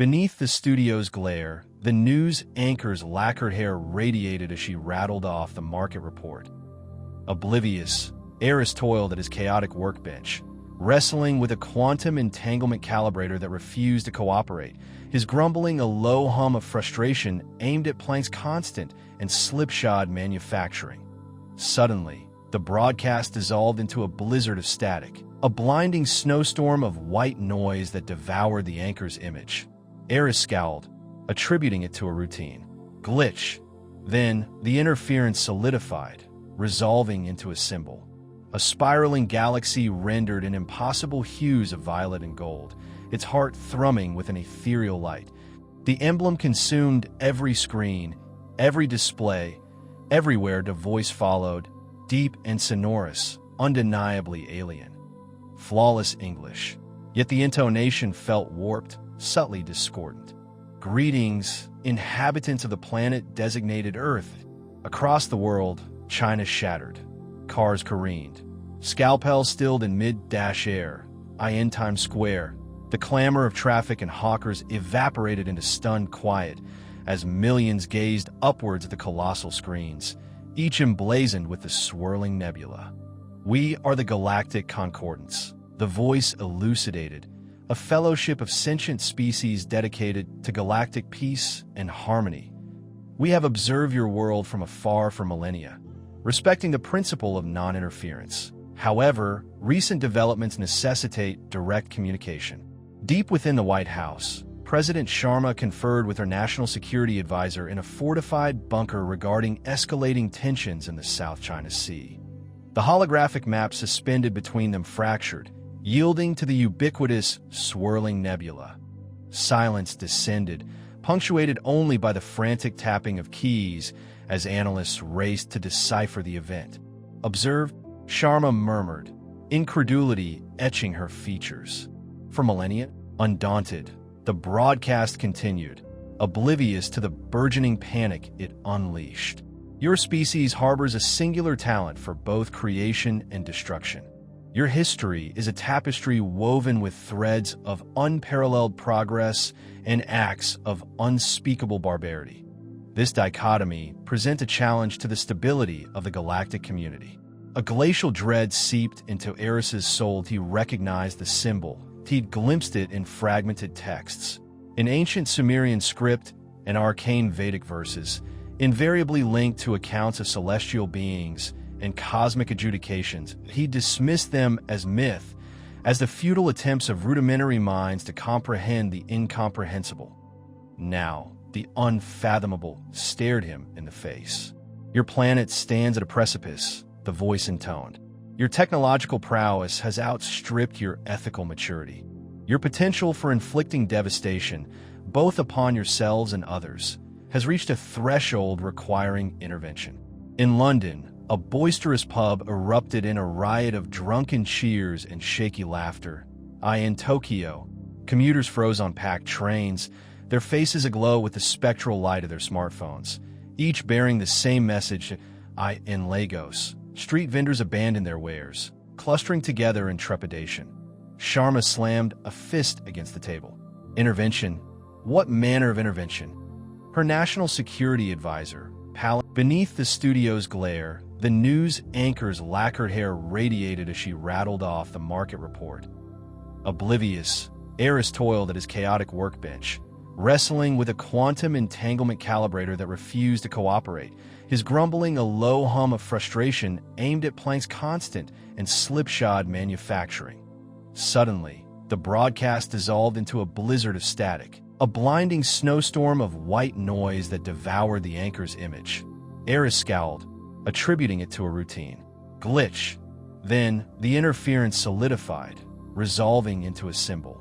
Beneath the studio's glare, the news anchor's lacquered hair radiated as she rattled off the market report. Oblivious, Eris toiled at his chaotic workbench, wrestling with a quantum entanglement calibrator that refused to cooperate, his grumbling a low hum of frustration aimed at Planck's constant and slipshod manufacturing. Suddenly, the broadcast dissolved into a blizzard of static, a blinding snowstorm of white noise that devoured the anchor's image. Eris scowled, attributing it to a routine glitch. Then, the interference solidified, resolving into a symbol. A spiraling galaxy rendered in impossible hues of violet and gold, its heart thrumming with an ethereal light. The emblem consumed every screen, every display, everywhere the voice followed, deep and sonorous, undeniably alien. Flawless English, yet the intonation felt warped, subtly discordant. Greetings, inhabitants of the planet designated Earth. Across the world, China shattered. Cars careened. Scalpels stilled in mid-air. In Times Square, the clamor of traffic and hawkers evaporated into stunned quiet as millions gazed upwards at the colossal screens, each emblazoned with the swirling nebula. We are the Galactic Concordance, the voice elucidated, a fellowship of sentient species dedicated to galactic peace and harmony. We have observed your world from afar for millennia, respecting the principle of non-interference. However, recent developments necessitate direct communication. Deep within the White House, President Sharma conferred with her national security advisor in a fortified bunker regarding escalating tensions in the South China Sea. The holographic map suspended between them fractured, yielding to the ubiquitous, swirling nebula. Silence descended, punctuated only by the frantic tapping of keys as analysts raced to decipher the event. Observe, Sharma murmured, incredulity etching her features. For millennia, undaunted, the broadcast continued, oblivious to the burgeoning panic it unleashed. Your species harbors a singular talent for both creation and destruction. Your history is a tapestry woven with threads of unparalleled progress and acts of unspeakable barbarity. This dichotomy presents a challenge to the stability of the galactic community. A glacial dread seeped into Eris's soul. He recognized the symbol. He'd glimpsed it in fragmented texts. In ancient Sumerian script and arcane Vedic verses, invariably linked to accounts of celestial beings and cosmic adjudications, he dismissed them as myth, as the futile attempts of rudimentary minds to comprehend the incomprehensible. Now, the unfathomable stared him in the face. Your planet stands at a precipice, the voice intoned. Your technological prowess has outstripped your ethical maturity. Your potential for inflicting devastation, both upon yourselves and others, has reached a threshold requiring intervention. In London, a boisterous pub erupted in a riot of drunken cheers and shaky laughter. In Tokyo, commuters froze on packed trains, their faces aglow with the spectral light of their smartphones, each bearing the same message. In Lagos, street vendors abandoned their wares, clustering together in trepidation. Sharma slammed a fist against the table. Intervention? What manner of intervention? Her national security advisor, Beneath the studio's glare, the news anchor's lacquered hair radiated as she rattled off the market report. Oblivious, Eris toiled at his chaotic workbench, wrestling with a quantum entanglement calibrator that refused to cooperate, his grumbling a low hum of frustration aimed at Planck's constant and slipshod manufacturing. Suddenly, the broadcast dissolved into a blizzard of static, a blinding snowstorm of white noise that devoured the anchor's image. Eris scowled, attributing it to a routine glitch. Then, the interference solidified, resolving into a symbol.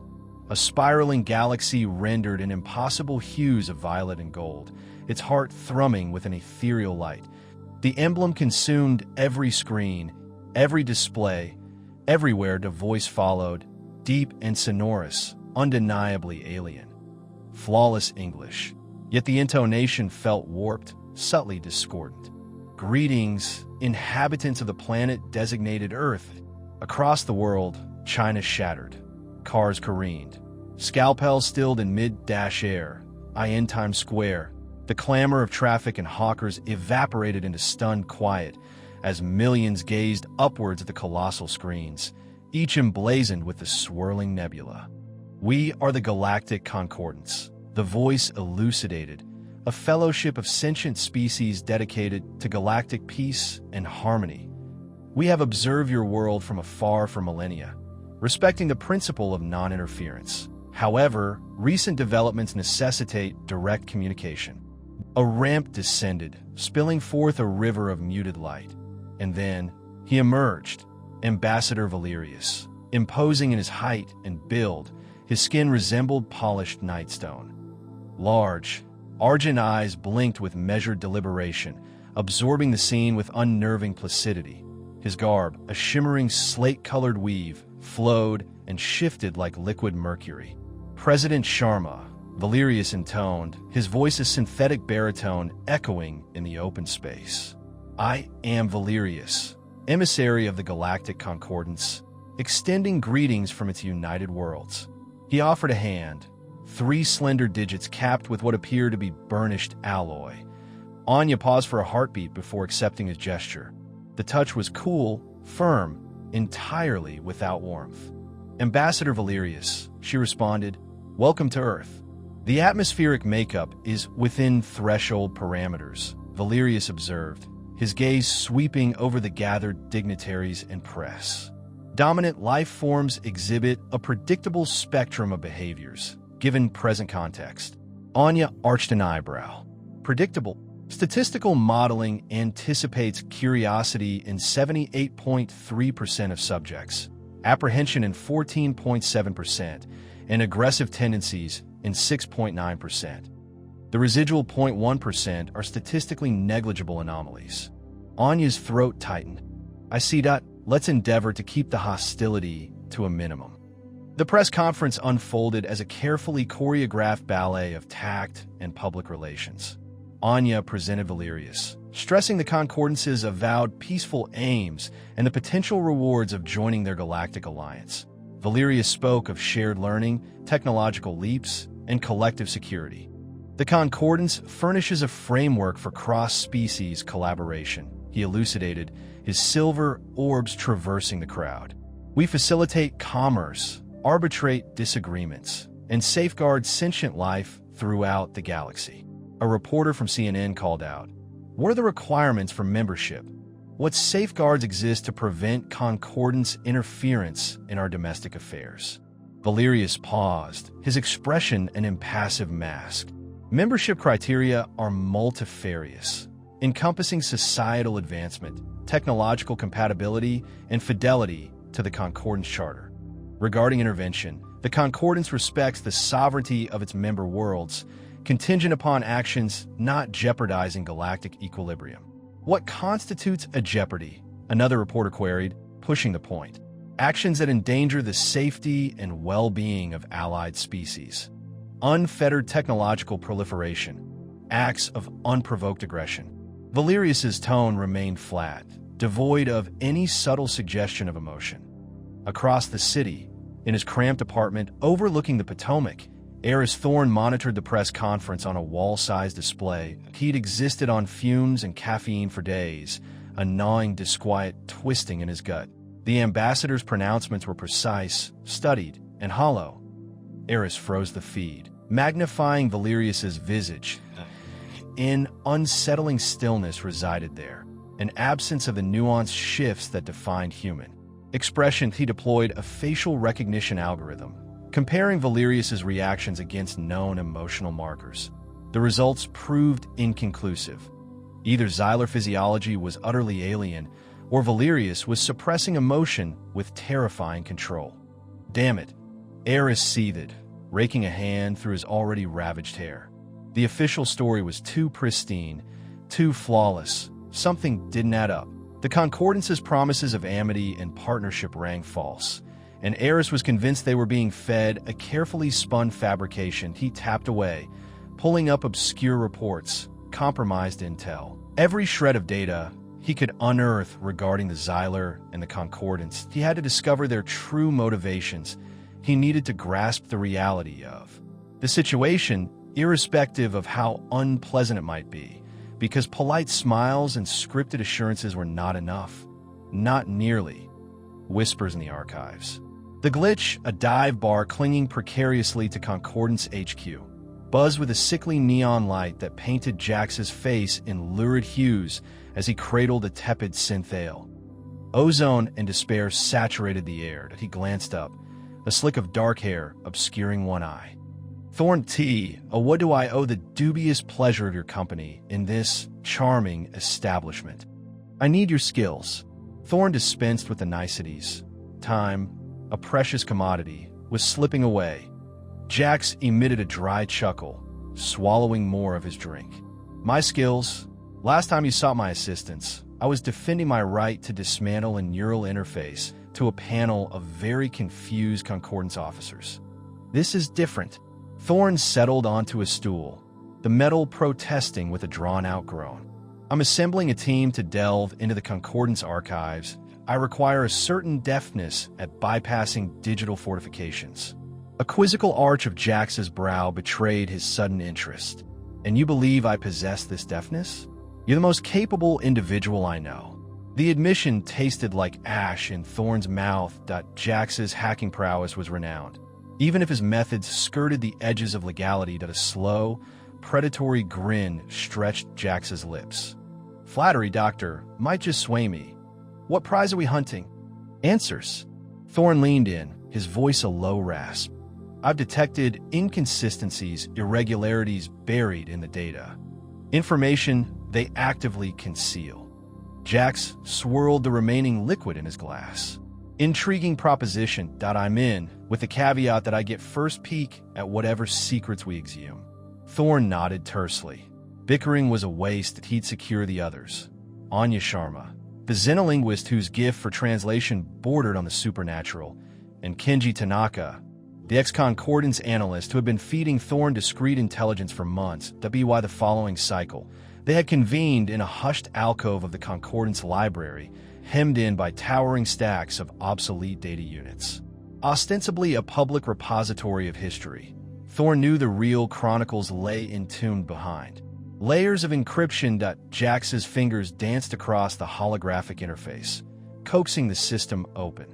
A spiraling galaxy rendered in impossible hues of violet and gold, its heart thrumming with an ethereal light. The emblem consumed every screen, every display, everywhere the voice followed, deep and sonorous, undeniably alien. Flawless English, yet the intonation felt warped, subtly discordant. Greetings, inhabitants of the planet designated Earth. Across the world, China shattered. Cars careened. scalpels stilled in mid-air, in Times Square. The clamor of traffic and hawkers evaporated into stunned quiet as millions gazed upwards at the colossal screens, each emblazoned with the swirling nebula. We are the Galactic Concordance, the voice elucidated, a fellowship of sentient species dedicated to galactic peace and harmony. We have observed your world from afar for millennia, respecting the principle of non-interference. However, recent developments necessitate direct communication. A ramp descended, spilling forth a river of muted light. And then, he emerged, Ambassador Valerius. Imposing in his height and build, his skin resembled polished nightstone. Large, argent eyes blinked with measured deliberation, absorbing the scene with unnerving placidity. His garb, a shimmering slate-colored weave, flowed and shifted like liquid mercury. President Sharma, Valerius intoned, his voice a synthetic baritone echoing in the open space. I am Valerius, emissary of the Galactic Concordance, extending greetings from its united worlds. He offered a hand, 3 slender digits capped with what appeared to be burnished alloy. Anya paused for a heartbeat before accepting his gesture. The touch was cool, firm, entirely without warmth. Ambassador Valerius, she responded, welcome to Earth. The atmospheric makeup is within threshold parameters, Valerius observed, his gaze sweeping over the gathered dignitaries and press. Dominant life forms exhibit a predictable spectrum of behaviors, given present context. Anya arched an eyebrow. Predictable. Statistical modeling anticipates curiosity in 78.3% of subjects, apprehension in 14.7%, and aggressive tendencies in 6.9%. The residual 0.1% are statistically negligible anomalies. Anya's throat tightened. I see that. Let's endeavor to keep the hostility to a minimum. The press conference unfolded as a carefully choreographed ballet of tact and public relations. Anya presented Valerius, stressing the Concordance's avowed peaceful aims and the potential rewards of joining their galactic alliance. Valerius spoke of shared learning, technological leaps, and collective security. The Concordance furnishes a framework for cross-species collaboration, he elucidated, his silver orbs traversing the crowd. We facilitate commerce, arbitrate disagreements, and safeguard sentient life throughout the galaxy. A reporter from CNN called out, what are the requirements for membership? What safeguards exist to prevent Concordance interference in our domestic affairs? Valerius paused, his expression an impassive mask. Membership criteria are multifarious, encompassing societal advancement, technological compatibility, and fidelity to the Concordance Charter. Regarding intervention, the Concordance respects the sovereignty of its member worlds, contingent upon actions not jeopardizing galactic equilibrium. What constitutes a jeopardy? Another reporter queried, pushing the point. Actions that endanger the safety and well-being of allied species. Unfettered technological proliferation. Acts of unprovoked aggression. Valerius's tone remained flat, devoid of any subtle suggestion of emotion. Across the city, in his cramped apartment overlooking the Potomac, Eris Thorne monitored the press conference on a wall-sized display. He'd existed on fumes and caffeine for days, a gnawing disquiet twisting in his gut. The ambassador's pronouncements were precise, studied, and hollow. Eris froze the feed, magnifying Valerius's visage. An unsettling stillness resided there, an absence of the nuanced shifts that defined human expression. He deployed a facial recognition algorithm, comparing Valerius's reactions against known emotional markers. The results proved inconclusive. Either Xylar physiology was utterly alien, or Valerius was suppressing emotion with terrifying control. Damn it, Eris seethed, raking a hand through his already ravaged hair. The official story was too pristine, too flawless. Something didn't add up. The Concordance's promises of amity and partnership rang false, and Eris was convinced they were being fed a carefully spun fabrication. He tapped away, pulling up obscure reports, compromised intel. Every shred of data he could unearth regarding the Xylar and the Concordance, he had to discover their true motivations he needed to grasp the reality of the situation, irrespective of how unpleasant it might be, because polite smiles and scripted assurances were not enough. Not nearly. Whispers in the archives. The Glitch, a dive bar clinging precariously to Concordance HQ, buzzed with a sickly neon light that painted Jax's face in lurid hues as he cradled a tepid synth ale. Ozone and despair saturated the air as he glanced up, a slick of dark hair obscuring one eye. Thorn T, what do I owe the dubious pleasure of your company in this charming establishment? I need your skills. Thorn dispensed with the niceties. Time, a precious commodity, was slipping away. Jax emitted a dry chuckle, swallowing more of his drink. My skills? Last time you sought my assistance, I was defending my right to dismantle a neural interface to a panel of very confused Concordance officers. This is different. Thorn settled onto a stool, the metal protesting with a drawn-out groan. I'm assembling a team to delve into the Concordance archives. I require a certain deftness at bypassing digital fortifications. A quizzical arch of Jax's brow betrayed his sudden interest. And you believe I possess this deftness? You're the most capable individual I know. The admission tasted like ash in Thorn's mouth. Jax's hacking prowess was renowned, even if his methods skirted the edges of legality. A slow, predatory grin stretched Jax's lips. Flattery, Doctor, might just sway me. What prize are we hunting? Answers. Thorn leaned in, his voice a low rasp. I've detected inconsistencies, irregularities buried in the data. Information they actively conceal. Jax swirled the remaining liquid in his glass. Intriguing proposition. I'm in, with the caveat that I get first peek at whatever secrets we exhume. Thorn nodded tersely. Bickering was a waste that he'd secure the others. Anya Sharma, the xenolinguist whose gift for translation bordered on the supernatural, and Kenji Tanaka, the ex-Concordance analyst who had been feeding Thorn discreet intelligence for months. The following cycle, they had convened in a hushed alcove of the Concordance library, hemmed in by towering stacks of obsolete data units. Ostensibly a public repository of history, Thorn knew the real chronicles lay entombed behind. Layers of encryption. Jax's fingers danced across the holographic interface, coaxing the system open.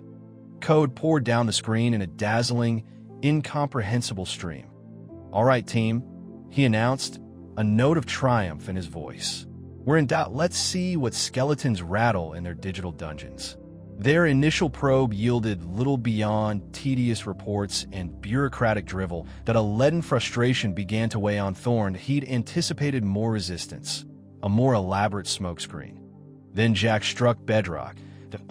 Code poured down the screen in a dazzling, incomprehensible stream. All right, team, he announced, a note of triumph in his voice. We're in doubt. Let's see what skeletons rattle in their digital dungeons. Their initial probe yielded little beyond tedious reports and bureaucratic drivel. A leaden frustration began to weigh on Thorn. He'd anticipated more resistance, a more elaborate smokescreen. Then Jax struck bedrock,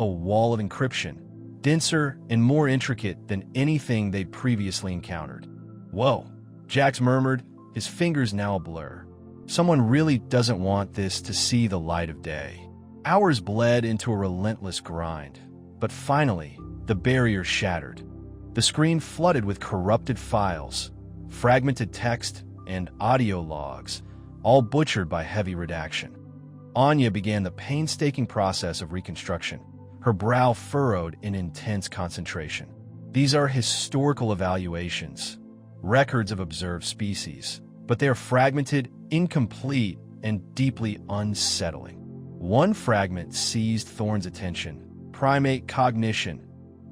a wall of encryption, denser and more intricate than anything they'd previously encountered. Whoa, Jax murmured, his fingers now a blur. Someone really doesn't want this to see the light of day. Hours bled into a relentless grind, but finally, the barrier shattered. The screen flooded with corrupted files, fragmented text, and audio logs, all butchered by heavy redaction. Anya began the painstaking process of reconstruction, her brow furrowed in intense concentration. These are historical evaluations, records of observed species, but they are fragmented, incomplete, and deeply unsettling. One fragment seized Thorn's attention. Primate cognition.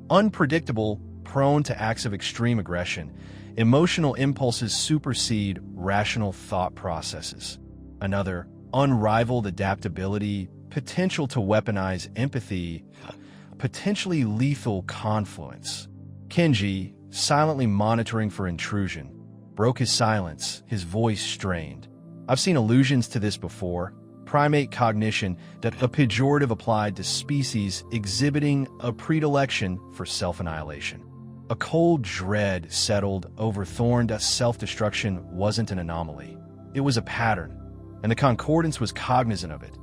Unpredictable, prone to acts of extreme aggression. Emotional impulses supersede rational thought processes. Another, unrivaled adaptability, potential to weaponize empathy, potentially lethal confluence. Kenji, silently monitoring for intrusion, broke his silence, his voice strained. I've seen allusions to this before. Primate cognition, a pejorative applied to species exhibiting a predilection for self-annihilation. A cold dread settled over Thorn. Self-destruction wasn't an anomaly. It was a pattern, and the Concordance was cognizant of it.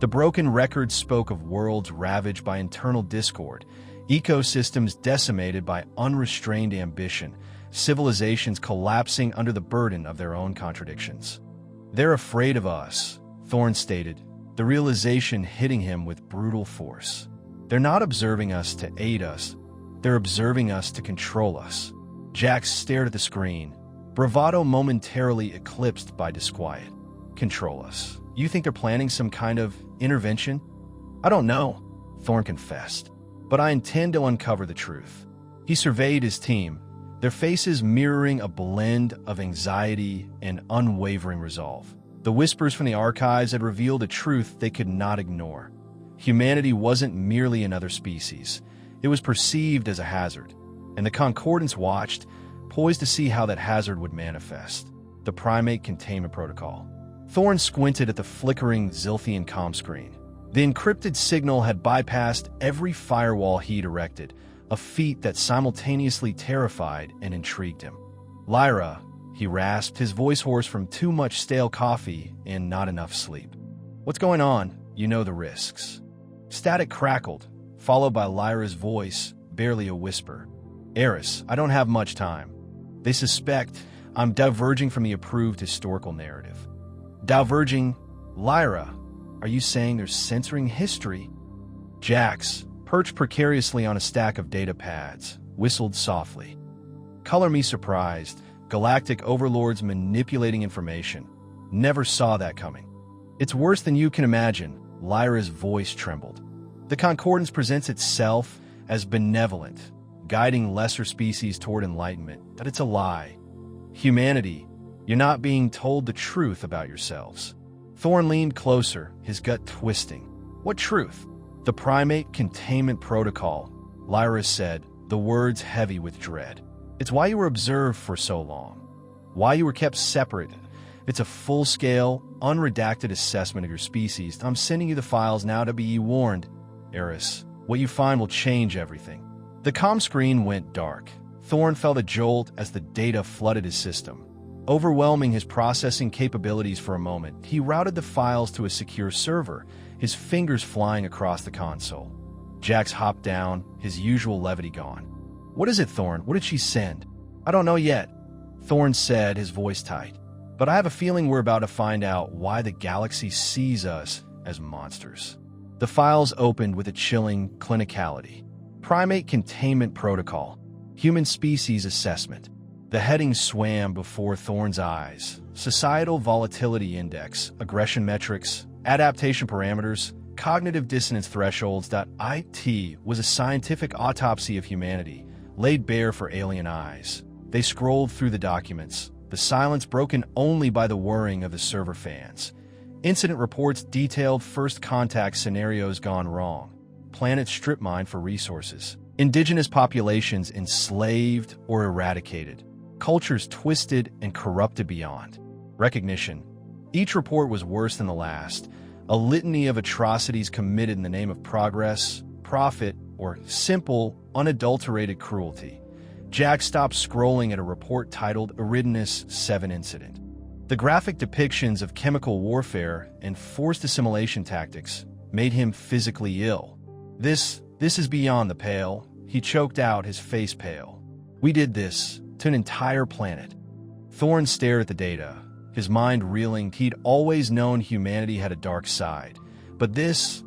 The broken record spoke of worlds ravaged by internal discord, ecosystems decimated by unrestrained ambition, civilizations collapsing under the burden of their own contradictions. They're afraid of us, Thorn stated, the realization hitting him with brutal force. They're not observing us to aid us. They're observing us to control us. Jax stared at the screen, bravado momentarily eclipsed by disquiet. Control us? You think they're planning some kind of intervention? I don't know, Thorn confessed, but I intend to uncover the truth. He surveyed his team, their faces mirroring a blend of anxiety and unwavering resolve. The whispers from the archives had revealed a truth they could not ignore. Humanity wasn't merely another species. It was perceived as a hazard, and the Concordance watched, poised to see how that hazard would manifest. The primate containment protocol. Thorn squinted at the flickering Zilthian comm screen. The encrypted signal had bypassed every firewall he'd erected, a feat that simultaneously terrified and intrigued him. Lyra, he rasped, his voice hoarse from too much stale coffee and not enough sleep. What's going on? You know the risks. Static crackled, followed by Lyra's voice, barely a whisper. Eris, I don't have much time. They suspect I'm diverging from the approved historical narrative. Diverging? Lyra, are you saying they're censoring history? Jax, perched precariously on a stack of data pads, whistled softly. Color me surprised. Galactic overlords manipulating information. Never saw that coming. It's worse than you can imagine. Lyra's voice trembled. The Concordance presents itself as benevolent, guiding lesser species toward enlightenment, but it's a lie. Humanity, you're not being told the truth about yourselves. Thorn leaned closer, his gut twisting. What truth? The primate containment protocol, Lyra said, the words heavy with dread. It's why you were observed for so long. Why you were kept separate. It's a full-scale, unredacted assessment of your species. I'm sending you the files now to be warned. Eris, what you find will change everything. The comm screen went dark. Thorn felt a jolt as the data flooded his system. Overwhelming his processing capabilities for a moment, he routed the files to a secure server, his fingers flying across the console. Jax hopped down, his usual levity gone. What is it, Thorn? What did she send? I don't know yet, Thorn said, his voice tight. But I have a feeling we're about to find out why the galaxy sees us as monsters. The files opened with a chilling clinicality. Primate Containment Protocol. Human Species Assessment. The heading swam before Thorn's eyes. Societal Volatility Index, Aggression Metrics, Adaptation Parameters, Cognitive Dissonance Thresholds. It was a scientific autopsy of humanity, laid bare for alien eyes. They scrolled through the documents, the silence broken only by the whirring of the server fans. Incident reports detailed first contact scenarios gone wrong, planets strip mined for resources, indigenous populations enslaved or eradicated, cultures twisted and corrupted beyond recognition. Each report was worse than the last, a litany of atrocities committed in the name of progress, profit, or simple, unadulterated cruelty. Jack stopped scrolling at a report titled Eridanus 7 Incident. The graphic depictions of chemical warfare and forced assimilation tactics made him physically ill. This is beyond the pale. He choked out, his face pale. We did this to an entire planet. Thorn stared at the data, his mind reeling. He'd always known humanity had a dark side, but this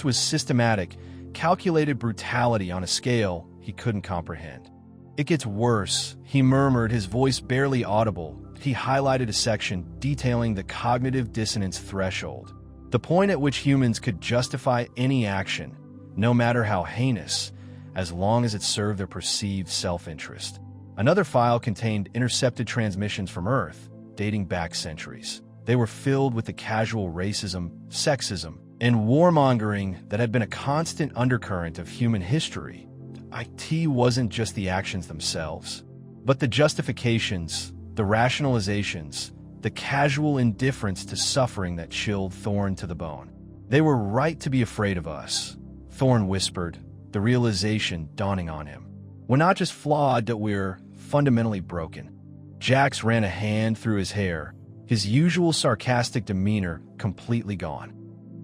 was systematic, calculated brutality on a scale he couldn't comprehend. It gets worse, he murmured, his voice barely audible. He highlighted a section detailing the cognitive dissonance threshold, the point at which humans could justify any action, no matter how heinous, as long as it served their perceived self-interest. Another file contained intercepted transmissions from Earth, dating back centuries. They were filled with the casual racism, sexism, and warmongering that had been a constant undercurrent of human history. IT wasn't just the actions themselves, but the justifications, the rationalizations, the casual indifference to suffering that chilled Thorn to the bone. They were right to be afraid of us, Thorn whispered, the realization dawning on him. We're not just flawed, but we're fundamentally broken. Jax ran a hand through his hair, his usual sarcastic demeanor completely gone.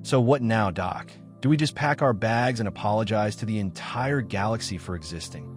So what now, Doc? Do we just pack our bags and apologize to the entire galaxy for existing?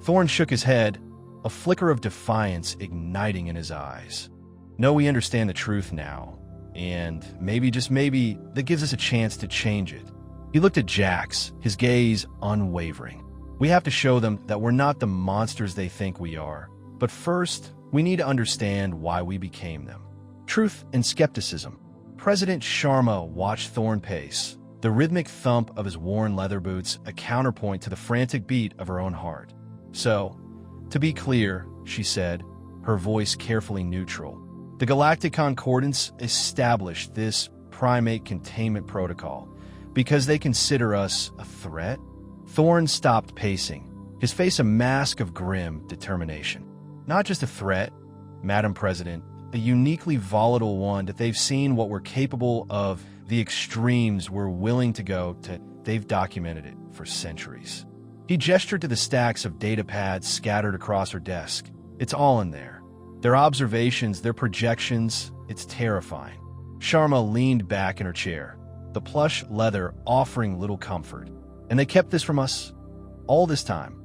Thorn shook his head, a flicker of defiance igniting in his eyes. No, we understand the truth now, and maybe, just maybe, that gives us a chance to change it. He looked at Jax, his gaze unwavering. We have to show them that we're not the monsters they think we are. But first, we need to understand why we became them. Truth and skepticism. President Sharma watched Thorne pace, the rhythmic thump of his worn leather boots a counterpoint to the frantic beat of her own heart. So, to be clear, she said, her voice carefully neutral, the Galactic Concordance established this primate containment protocol because they consider us a threat? Thorne stopped pacing, his face a mask of grim determination. Not just a threat, Madam President, a uniquely volatile one that they've seen what we're capable of, the extremes we're willing to go to. They've documented it for centuries. He gestured to the stacks of data pads scattered across her desk. It's all in there. Their observations, their projections, it's terrifying. Sharma leaned back in her chair, the plush leather offering little comfort. And they kept this from us all this time.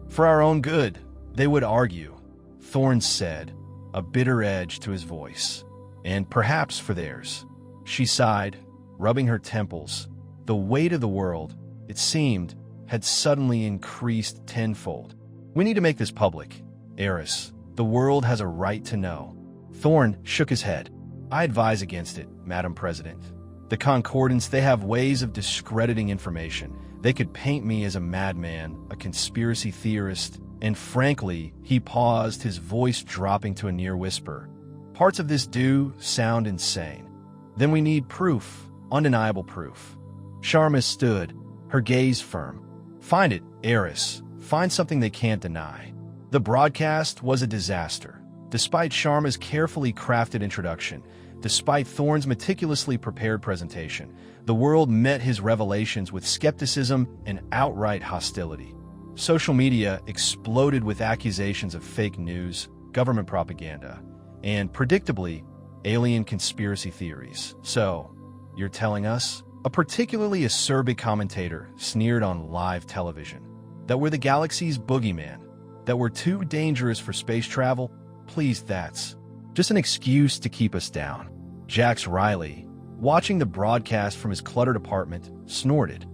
For our own good, they would argue, Thorne said, a bitter edge to his voice. And perhaps for theirs. She sighed, rubbing her temples. The weight of the world, it seemed, had suddenly increased tenfold. We need to make this public, Eris. The world has a right to know. Thorne shook his head. I advise against it, Madam President. The Concordance, they have ways of discrediting information. They could paint me as a madman, a conspiracy theorist, and frankly, he paused, his voice dropping to a near whisper. Parts of this do sound insane. Then we need proof, undeniable proof. Sharma stood, her gaze firm. Find it, Eris. Find something they can't deny. The broadcast was a disaster. Despite Sharma's carefully crafted introduction, despite Thorne's meticulously prepared presentation, the world met his revelations with skepticism and outright hostility. Social media exploded with accusations of fake news, government propaganda, and, predictably, alien conspiracy theories. So, you're telling us? A particularly acerbic commentator sneered on live television that we're the galaxy's boogeyman, that we're too dangerous for space travel? Please, that's just an excuse to keep us down. Jax Riley, watching the broadcast from his cluttered apartment, snorted.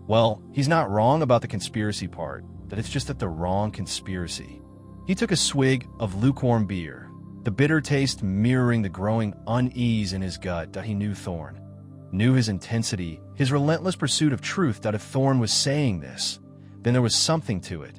Well, he's not wrong about the conspiracy part, that it's just that the wrong conspiracy. He took a swig of lukewarm beer, the bitter taste mirroring the growing unease in his gut that he knew Thorne. Knew his intensity, his relentless pursuit of truth, that if Thorne was saying this, then there was something to it.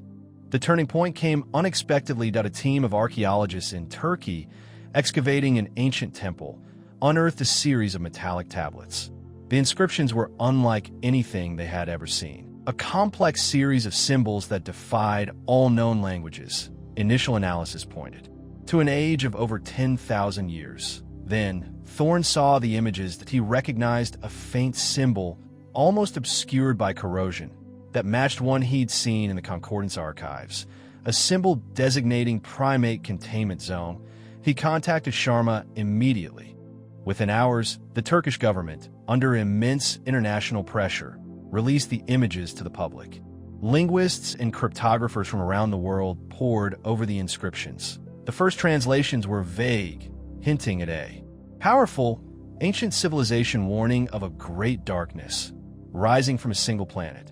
The turning point came unexpectedly that a team of archaeologists in Turkey, excavating an ancient temple, unearthed a series of metallic tablets. The inscriptions were unlike anything they had ever seen. A complex series of symbols that defied all known languages, initial analysis pointed, to an age of over 10,000 years. Then, Thorne saw the images that he recognized, a faint symbol, almost obscured by corrosion, that matched one he'd seen in the Concordance archives, a symbol designating primate containment zone. He contacted Sharma immediately. Within hours, the Turkish government, under immense international pressure, released the images to the public. Linguists and cryptographers from around the world pored over the inscriptions. The first translations were vague, hinting at a powerful, ancient civilization warning of a great darkness, rising from a single planet.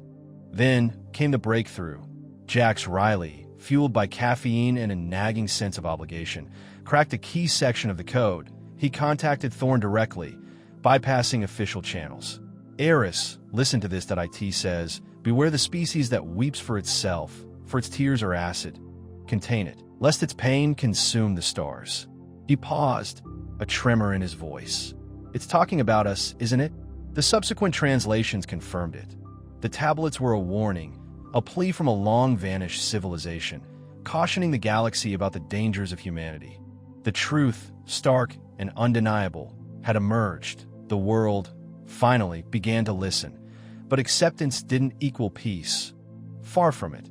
Then came the breakthrough. Jax Riley, fueled by caffeine and a nagging sense of obligation, cracked a key section of the code. He contacted Thorne directly, bypassing official channels. Eris, listen to this, IT says, beware the species that weeps for itself, for its tears are acid. Contain it, lest its pain consume the stars. He paused, a tremor in his voice. It's talking about us, isn't it? The subsequent translations confirmed it. The tablets were a warning, a plea from a long-vanished civilization, cautioning the galaxy about the dangers of humanity. The truth, stark and undeniable, had emerged. The world, finally, began to listen. But acceptance didn't equal peace. Far from it.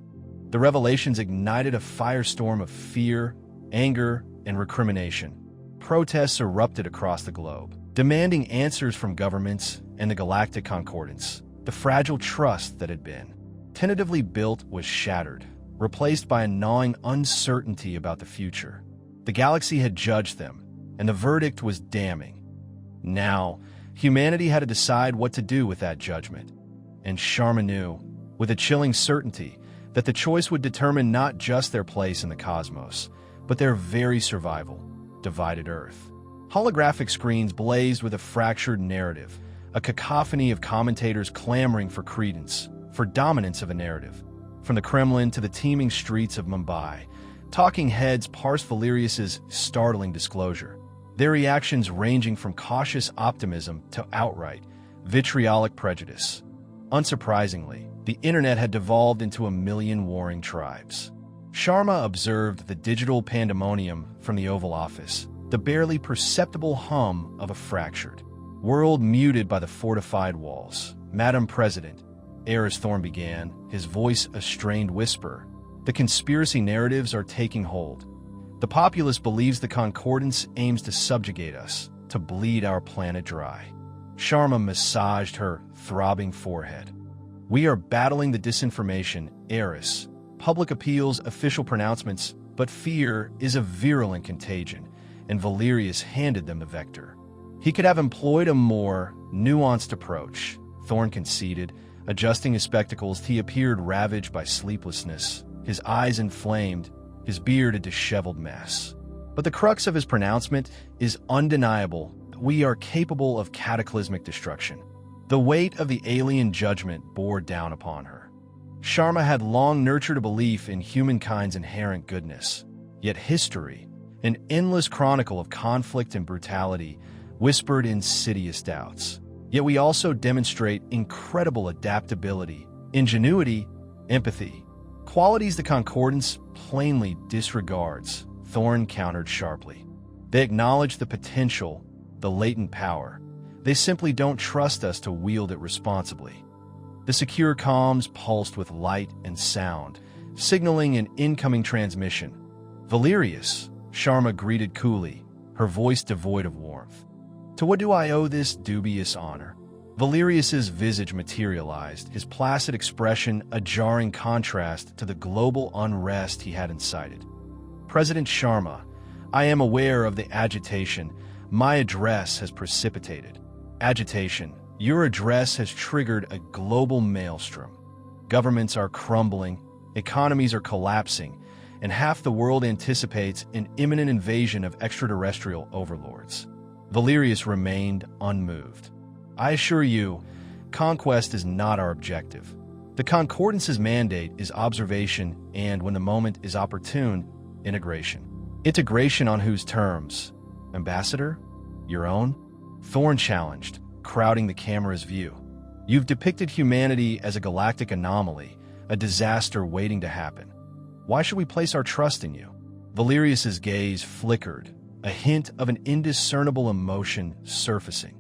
The revelations ignited a firestorm of fear, anger, and recrimination. Protests erupted across the globe, demanding answers from governments and the Galactic Concordance. The fragile trust that had been tentatively built was shattered, replaced by a gnawing uncertainty about the future. The galaxy had judged them, and the verdict was damning. Now, humanity had to decide what to do with that judgment. And Sharma knew, with a chilling certainty, that the choice would determine not just their place in the cosmos, but their very survival. Divided Earth. Holographic screens blazed with a fractured narrative, a cacophony of commentators clamoring for credence, for dominance of a narrative. From the Kremlin to the teeming streets of Mumbai, talking heads parsed Valerius's startling disclosure, their reactions ranging from cautious optimism to outright, vitriolic prejudice. Unsurprisingly, the internet had devolved into a million warring tribes. Sharma observed the digital pandemonium from the Oval Office, the barely perceptible hum of a fractured world muted by the fortified walls. "Madam President," Eris Thorne began, his voice a strained whisper, "the conspiracy narratives are taking hold. The populace believes the concordance aims to subjugate us, to bleed our planet dry." Sharma massaged her throbbing forehead. "We are battling the disinformation, Eris. Public appeals, official pronouncements, but fear is a virulent contagion, and Valerius handed them the vector." He could have employed a more nuanced approach, Thorne conceded. Adjusting his spectacles, he appeared ravaged by sleeplessness, his eyes inflamed, his beard a disheveled mess. But the crux of his pronouncement is undeniable. We are capable of cataclysmic destruction. The weight of the alien judgment bore down upon her. Sharma had long nurtured a belief in humankind's inherent goodness. Yet history, an endless chronicle of conflict and brutality, whispered insidious doubts. Yet we also demonstrate incredible adaptability, ingenuity, empathy, qualities the concordance plainly disregards, Thorne countered sharply. They acknowledge the potential, the latent power. They simply don't trust us to wield it responsibly. The secure comms pulsed with light and sound, signaling an incoming transmission. "Valerius," Sharma greeted coolly, her voice devoid of warmth. "To what do I owe this dubious honor?" Valerius's visage materialized, his placid expression a jarring contrast to the global unrest he had incited. "President Sharma, I am aware of the agitation my address has precipitated. Agitation. Your address has triggered a global maelstrom. Governments are crumbling, economies are collapsing, and half the world anticipates an imminent invasion of extraterrestrial overlords." Valerius remained unmoved. "I assure you, conquest is not our objective. The Concordance's mandate is observation and, when the moment is opportune, integration. Integration on whose terms? Ambassador? Your own?" Thorne challenged, crowding the camera's view. "You've depicted humanity as a galactic anomaly, a disaster waiting to happen. Why should we place our trust in you?" Valerius's gaze flickered, a hint of an indiscernible emotion surfacing.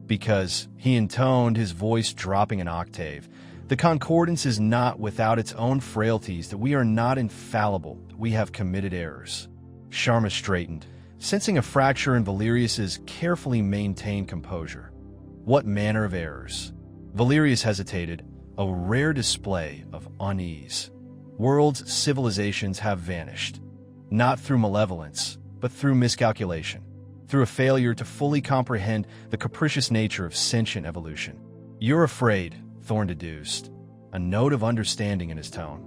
"Because," he intoned, his voice dropping an octave, "the concordance is not without its own frailties, that we are not infallible, that we have committed errors." Sharma straightened, sensing a fracture in Valerius's carefully maintained composure. "What manner of errors?" Valerius hesitated, a rare display of unease. "Worlds, civilizations have vanished. Not through malevolence, but through miscalculation, through a failure to fully comprehend the capricious nature of sentient evolution." "You're afraid," Thorne deduced, a note of understanding in his tone.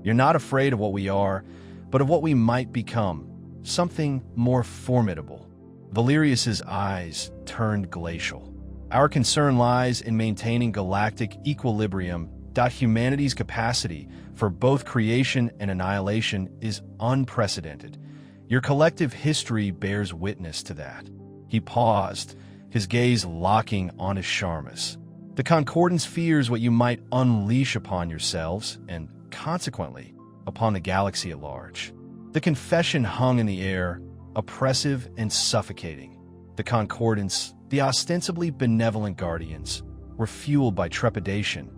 "You're not afraid of what we are, but of what we might become, something more formidable." Valerius's eyes turned glacial. "Our concern lies in maintaining galactic equilibrium. Humanity's capacity for both creation and annihilation is unprecedented. Your collective history bears witness to that." He paused, his gaze locking on his Sharma's. "The Concordance fears what you might unleash upon yourselves, and, consequently, upon the galaxy at large." The confession hung in the air, oppressive and suffocating. The Concordance, the ostensibly benevolent guardians, were fueled by trepidation,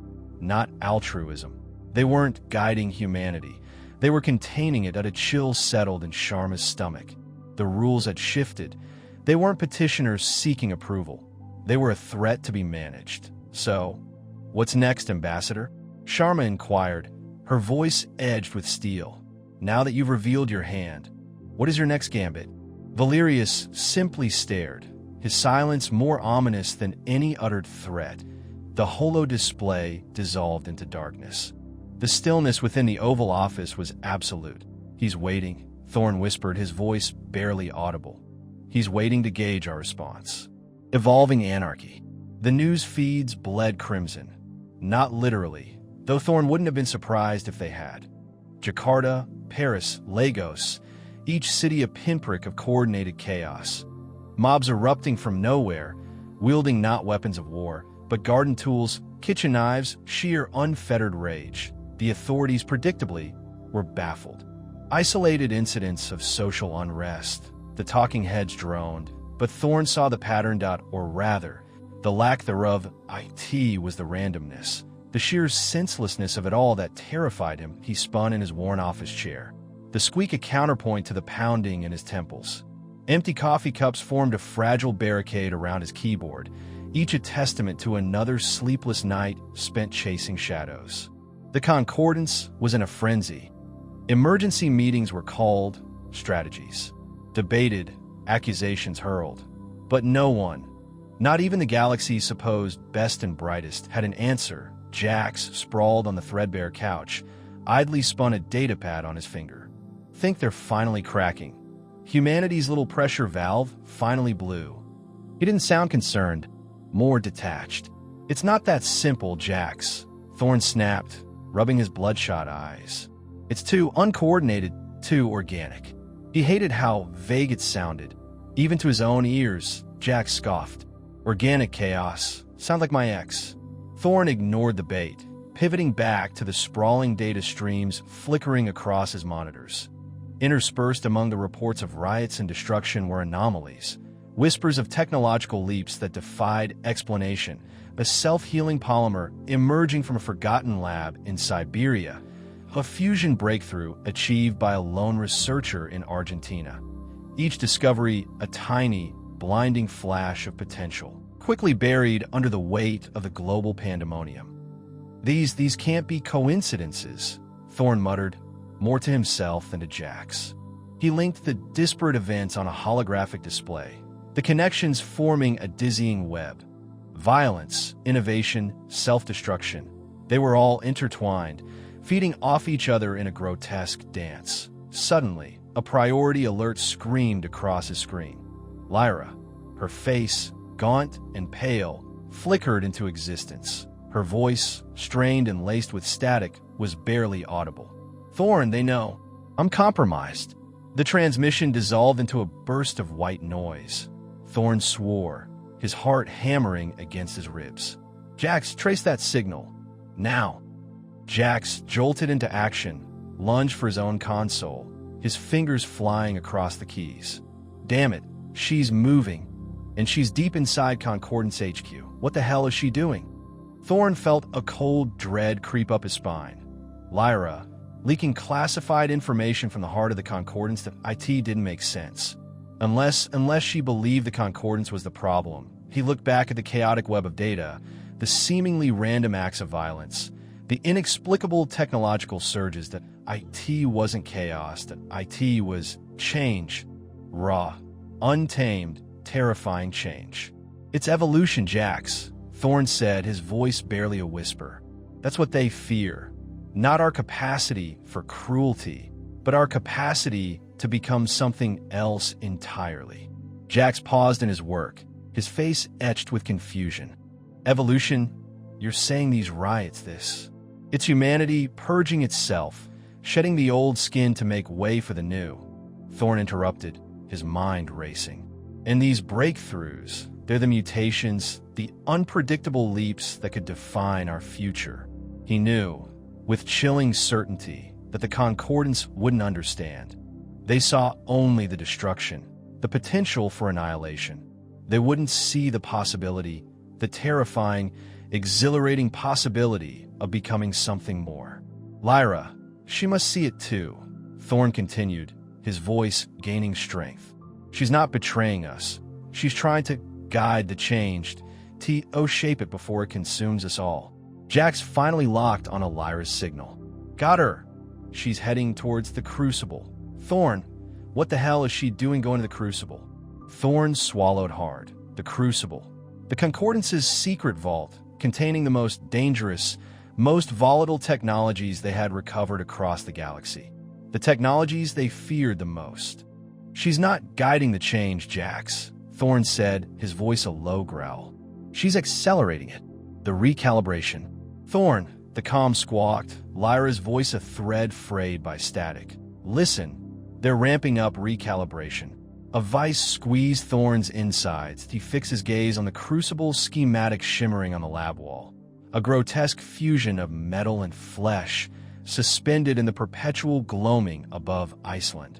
not altruism. They weren't guiding humanity. They were containing it. At a chill settled in Sharma's stomach. The rules had shifted. They weren't petitioners seeking approval. They were a threat to be managed. "So, what's next, Ambassador?" Sharma inquired, her voice edged with steel. "Now that you've revealed your hand, what is your next gambit?" Valerius simply stared, his silence more ominous than any uttered threat. The holo display dissolved into darkness. The stillness within the Oval Office was absolute. "He's waiting," Thorne whispered, his voice barely audible. "He's waiting to gauge our response." Evolving anarchy. The news feeds bled crimson. Not literally, though Thorne wouldn't have been surprised if they had. Jakarta, Paris, Lagos, each city a pinprick of coordinated chaos. Mobs erupting from nowhere, wielding not weapons of war, but garden tools, kitchen knives, sheer unfettered rage. The authorities, predictably, were baffled. Isolated incidents of social unrest. The talking heads droned, but Thorne saw the pattern. Or rather, the lack thereof. It was the randomness, the sheer senselessness of it all that terrified him. He spun in his worn office chair, the squeak a counterpoint to the pounding in his temples. Empty coffee cups formed a fragile barricade around his keyboard, each a testament to another sleepless night spent chasing shadows. The Concordance was in a frenzy. Emergency meetings were called, strategies debated, accusations hurled. But no one, not even the galaxy's supposed best and brightest, had an answer. Jax, sprawled on the threadbare couch, idly spun a datapad on his finger. "Think they're finally cracking." Humanity's little pressure valve finally blew. He didn't sound concerned, more detached. "It's not that simple, Jax," Thorne snapped, rubbing his bloodshot eyes. "It's too uncoordinated, too organic." He hated how vague it sounded. Even to his own ears, Jax scoffed. "Organic chaos. Sound like my ex." Thorne ignored the bait, pivoting back to the sprawling data streams flickering across his monitors. Interspersed among the reports of riots and destruction were anomalies, whispers of technological leaps that defied explanation, a self-healing polymer emerging from a forgotten lab in Siberia, a fusion breakthrough achieved by a lone researcher in Argentina. Each discovery a tiny, blinding flash of potential, quickly buried under the weight of the global pandemonium. These can't be coincidences," Thorne muttered, more to himself than to Jax. He linked the disparate events on a holographic display, the connections forming a dizzying web. Violence, innovation, self-destruction. They were all intertwined, feeding off each other in a grotesque dance. Suddenly, a priority alert screamed across his screen. Lyra, her face, gaunt and pale, flickered into existence. Her voice, strained and laced with static, was barely audible. "Thorne, they know. I'm compromised." The transmission dissolved into a burst of white noise. Thorne swore, his heart hammering against his ribs. "Jax, trace that signal. Now." Jax jolted into action, lunged for his own console, his fingers flying across the keys. "Damn it, she's moving. And she's deep inside Concordance HQ. What the hell is she doing?" Thorne felt a cold dread creep up his spine. Lyra, leaking classified information from the heart of the Concordance. That IT didn't make sense. Unless she believed the Concordance was the problem. He looked back at the chaotic web of data, the seemingly random acts of violence, the inexplicable technological surges. That IT wasn't chaos, that IT was change. Raw, untamed, terrifying change. "It's evolution, Jax," Thorne said, his voice barely a whisper. "That's what they fear. Not our capacity for cruelty, but our capacity to become something else entirely." Jax paused in his work, his face etched with confusion. "Evolution? You're saying these riots, this? It's humanity purging itself, shedding the old skin to make way for the new." Thorne interrupted, his mind racing. "And these breakthroughs, they're the mutations, the unpredictable leaps that could define our future." He knew, with chilling certainty, that the Concordance wouldn't understand. They saw only the destruction, the potential for annihilation. They wouldn't see the possibility, the terrifying, exhilarating possibility of becoming something more. "Lyra, she must see it too," Thorne continued, his voice gaining strength. "She's not betraying us. She's trying to guide the changed, shape it before it consumes us all." Jax finally locked on a Lyra's signal. "Got her. She's heading towards the Crucible." "Thorne, what the hell is she doing going to the Crucible?" Thorne swallowed hard. The Crucible. The Concordance's secret vault, containing the most dangerous, most volatile technologies they had recovered across the galaxy. The technologies they feared the most. "She's not guiding the change, Jax," Thorne said, his voice a low growl. "She's accelerating it. The recalibration." "Thorne," the comm squawked, Lyra's voice a thread frayed by static. "Listen, they're ramping up recalibration." A vice squeezed Thorne's insides. He fixed his gaze on the crucible schematic shimmering on the lab wall. A grotesque fusion of metal and flesh, suspended in the perpetual gloaming above Iceland.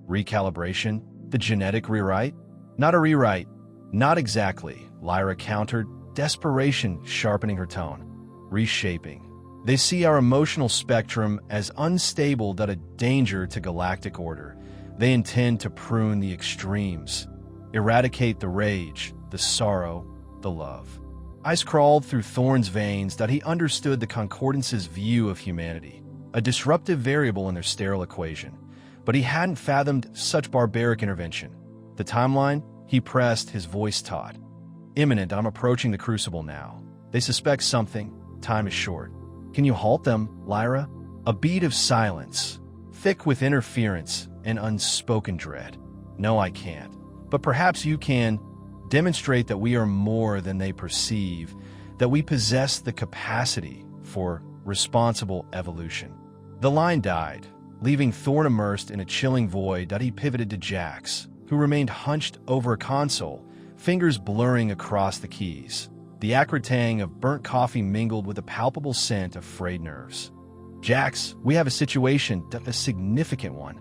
Recalibration? The genetic rewrite? Not a rewrite. Not exactly, Lyra countered, desperation sharpening her tone. Reshaping. They see our emotional spectrum as unstable that a danger to galactic order. They intend to prune the extremes, eradicate the rage, the sorrow, the love. Ice crawled through Thorne's veins that he understood the Concordance's view of humanity, a disruptive variable in their sterile equation. But he hadn't fathomed such barbaric intervention. The timeline? He pressed, his voice taut. "Imminent, I'm approaching the crucible now. They suspect something. Time is short." "Can you halt them, Lyra?" A beat of silence, thick with interference and unspoken dread. "No, I can't. But perhaps you can. Demonstrate that we are more than they perceive, that we possess the capacity for responsible evolution." The line died, leaving Thorne immersed in a chilling void that he pivoted to Jax, who remained hunched over a console, fingers blurring across the keys. The acrid tang of burnt coffee mingled with a palpable scent of frayed nerves. "Jax, we have a situation, a significant one."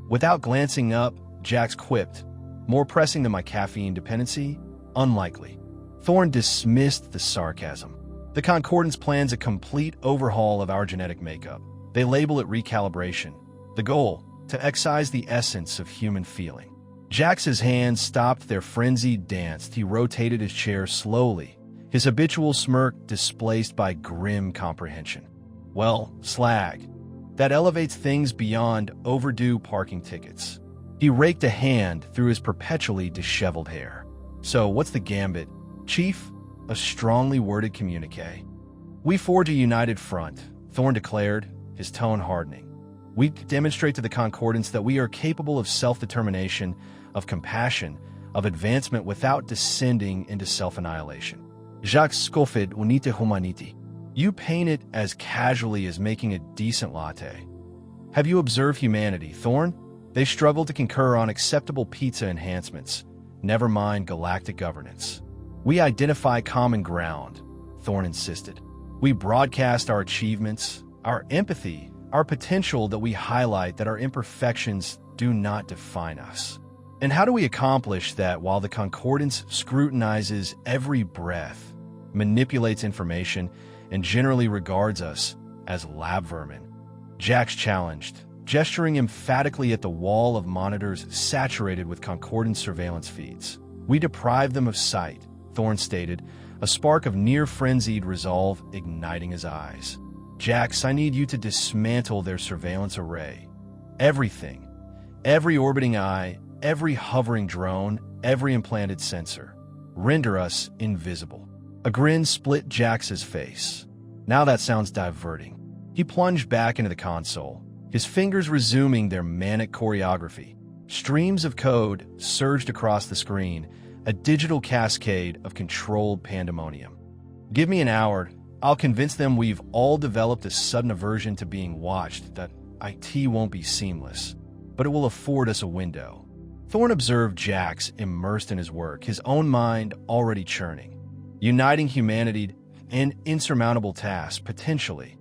Without glancing up, Jax quipped, "More pressing than my caffeine dependency? Unlikely." Thorne dismissed the sarcasm. "The Concordance plans a complete overhaul of our genetic makeup. They label it recalibration. The goal, to excise the essence of human feeling." Jax's hands stopped their frenzied dance. He rotated his chair slowly, his habitual smirk displaced by grim comprehension. "Well, slag. That elevates things beyond overdue parking tickets." He raked a hand through his perpetually disheveled hair. "So, what's the gambit, Chief?" A strongly worded communique. "We forge a united front," Thorne declared, his tone hardening. "We demonstrate to the Concordance that we are capable of self-determination, of compassion, of advancement without descending into self-annihilation." Jacques scoffed unite humanity. "You paint it as casually as making a decent latte. Have you observed humanity, Thorne? They struggle to concur on acceptable pizza enhancements, never mind galactic governance." "We identify common ground," Thorne insisted. "We broadcast our achievements, our empathy, our potential, that we highlight that our imperfections do not define us." "And how do we accomplish that while the Concordance scrutinizes every breath, manipulates information, and generally regards us as lab vermin?" Jax challenged, gesturing emphatically at the wall of monitors saturated with Concordance surveillance feeds. "We deprive them of sight," Thorne stated, a spark of near-frenzied resolve igniting his eyes. "Jax, I need you to dismantle their surveillance array. Everything. Every orbiting eye, every hovering drone, every implanted sensor. Render us invisible." A grin split Jax's face. "Now that sounds diverting." He plunged back into the console, his fingers resuming their manic choreography. Streams of code surged across the screen, a digital cascade of controlled pandemonium. "Give me an hour. I'll convince them we've all developed a sudden aversion to being watched, that IT won't be seamless, but it will afford us a window." Thorne observed Jax immersed in his work, his own mind already churning. Uniting humanity, an insurmountable task, potentially.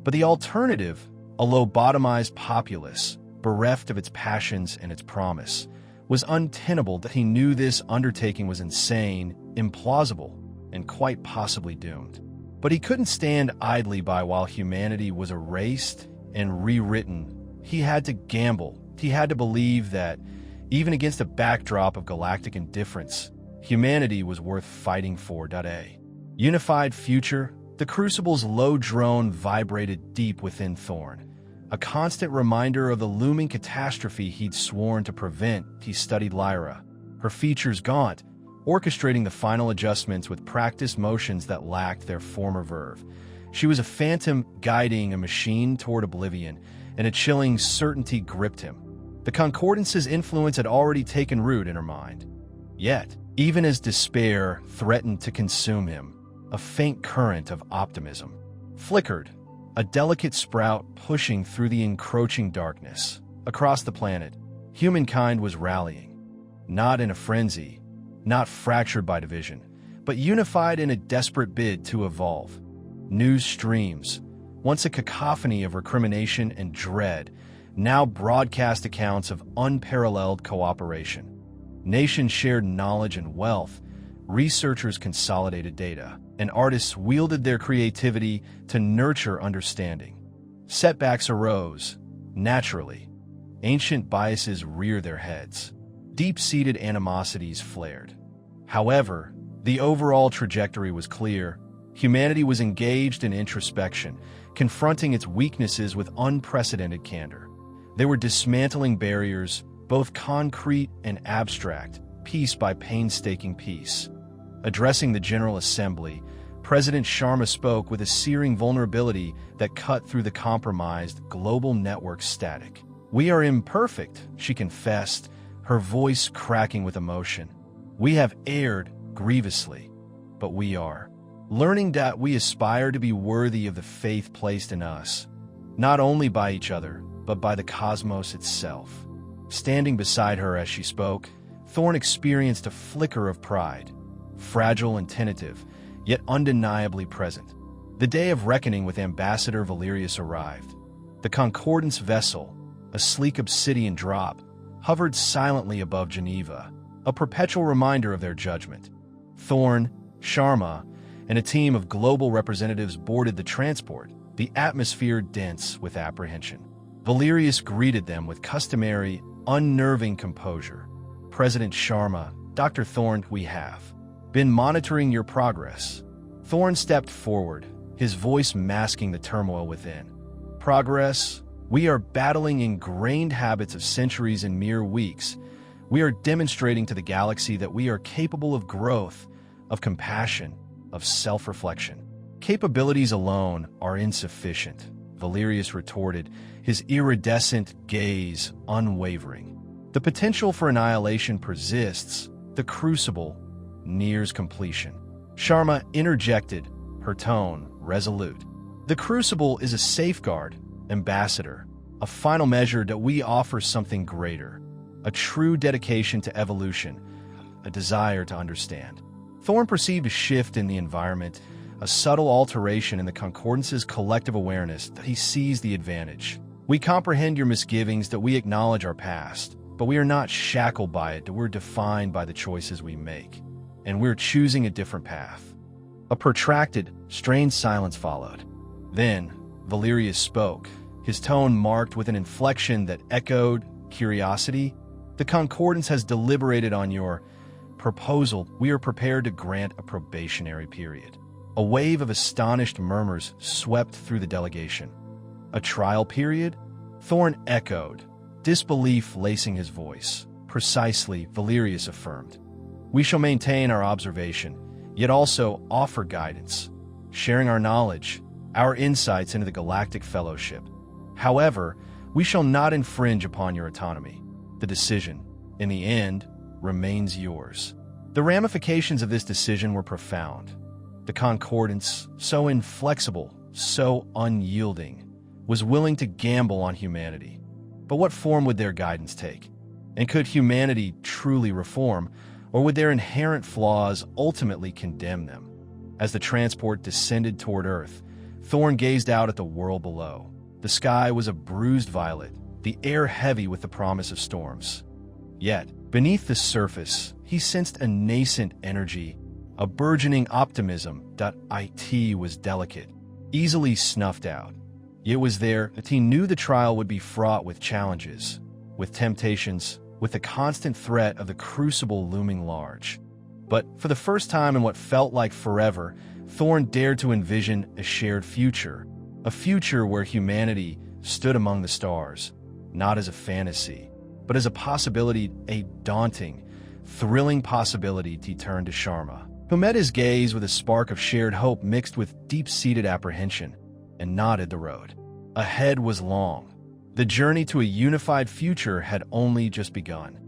But the alternative, a lobotomized populace, bereft of its passions and its promise, was untenable. That he knew this undertaking was insane, implausible, and quite possibly doomed. But he couldn't stand idly by while humanity was erased and rewritten. He had to gamble. He had to believe that, even against a backdrop of galactic indifference, humanity was worth fighting for. A unified future. The Crucible's low drone vibrated deep within Thorne, a constant reminder of the looming catastrophe he'd sworn to prevent. He studied Lyra, her features gaunt, orchestrating the final adjustments with practiced motions that lacked their former verve. She was a phantom guiding a machine toward oblivion, and a chilling certainty gripped him. The Concordance's influence had already taken root in her mind. Yet, even as despair threatened to consume him, a faint current of optimism flickered, a delicate sprout pushing through the encroaching darkness. Across the planet, humankind was rallying, not in a frenzy, not fractured by division, but unified in a desperate bid to evolve. News streams, once a cacophony of recrimination and dread, now broadcast accounts of unparalleled cooperation. Nations shared knowledge and wealth, researchers consolidated data, and artists wielded their creativity to nurture understanding. Setbacks arose, naturally. Ancient biases reared their heads. Deep-seated animosities flared. However, the overall trajectory was clear. Humanity was engaged in introspection, confronting its weaknesses with unprecedented candor. They were dismantling barriers, both concrete and abstract, piece by painstaking piece. Addressing the General Assembly, President Sharma spoke with a searing vulnerability that cut through the compromised global network static. "We are imperfect," she confessed, her voice cracking with emotion. "We have erred grievously, but we are learning that we aspire to be worthy of the faith placed in us, not only by each other, but by the cosmos itself." Standing beside her as she spoke, Thorne experienced a flicker of pride, fragile and tentative, yet undeniably present. The day of reckoning with Ambassador Valerius arrived. The Concordance vessel, a sleek obsidian drop, hovered silently above Geneva, a perpetual reminder of their judgment. Thorne, Sharma, and a team of global representatives boarded the transport, the atmosphere dense with apprehension. Valerius greeted them with customary, unnerving composure. "President Sharma, Dr. Thorne, we have been monitoring your progress." Thorne stepped forward, his voice masking the turmoil within. "Progress? We are battling ingrained habits of centuries in mere weeks. We are demonstrating to the galaxy that we are capable of growth, of compassion, of self-reflection. Capabilities alone are insufficient," Valerius retorted, his iridescent gaze unwavering. "The potential for annihilation persists. The crucible nears completion." Sharma interjected, her tone resolute. "The crucible is a safeguard, Ambassador, a final measure that we offer something greater, a true dedication to evolution, a desire to understand." Thorne perceived a shift in the environment, a subtle alteration in the Concordance's collective awareness that he seized the advantage. "We comprehend your misgivings, that we acknowledge our past, but we are not shackled by it, that we're defined by the choices we make. And we're choosing a different path." A protracted, strained silence followed. Then, Valerius spoke, his tone marked with an inflection that echoed curiosity. "The Concordance has deliberated on your proposal. We are prepared to grant a probationary period." A wave of astonished murmurs swept through the delegation. "A trial period?" Thorne echoed, disbelief lacing his voice. "Precisely," Valerius affirmed. "We shall maintain our observation, yet also offer guidance, sharing our knowledge, our insights into the Galactic Fellowship. However, we shall not infringe upon your autonomy. The decision, in the end, remains yours." The ramifications of this decision were profound. The Concordance, so inflexible, so unyielding, was willing to gamble on humanity. But what form would their guidance take? And could humanity truly reform, or would their inherent flaws ultimately condemn them? As the transport descended toward Earth, Thorne gazed out at the world below. The sky was a bruised violet, the air heavy with the promise of storms. Yet, beneath the surface, he sensed a nascent energy, a burgeoning optimism that it was delicate, easily snuffed out. It was there that he knew the trial would be fraught with challenges, with temptations, with the constant threat of the crucible looming large. But for the first time in what felt like forever, Thorne dared to envision a shared future, a future where humanity stood among the stars, not as a fantasy, but as a possibility, a daunting, thrilling possibility. He turned to Sharma. who met his gaze with a spark of shared hope mixed with deep-seated apprehension, and nodded the road. Ahead was long. The journey to a unified future had only just begun.